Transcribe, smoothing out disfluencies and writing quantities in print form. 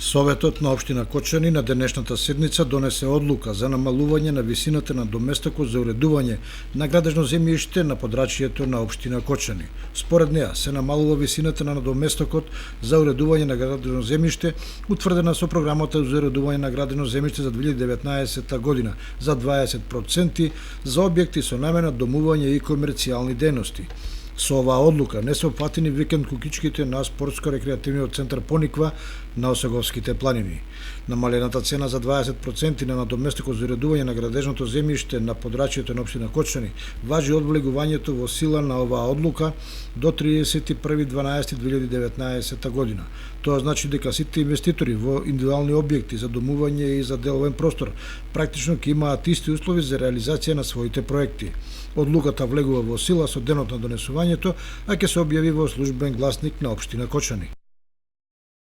Советот на општина Кочани на денешната седница донесе одлука за намалување на висината на доместокот за уредување на градежно земјиште на подрачјето на општина Кочани. Според неа се намалува висината на доместокот за уредување на градежно земјиште, утврдена со програмата за уредување на градежно земјиште за 2019 година за 20% за објекти со намена домување и комерцијални дејности. Со оваа одлука не се опфатени викенд кукичките на спортско-рекреативниот центар Пониква на Осеговските планини. Намалената цена за 20% на доместокот за уредување на градежното земјиште на подрачјето на општина Кочани важи од влегувањето во сила на оваа одлука до 31.12.2019 година. Тоа значи дека сите инвеститори во индивидуални објекти за домување и за деловен простор практично ќе имаат исти услови за реализација на своите проекти. Одлуката влегува во сила со денот на донесувањето, а ќе се објави во службен гласник на општина Кочани.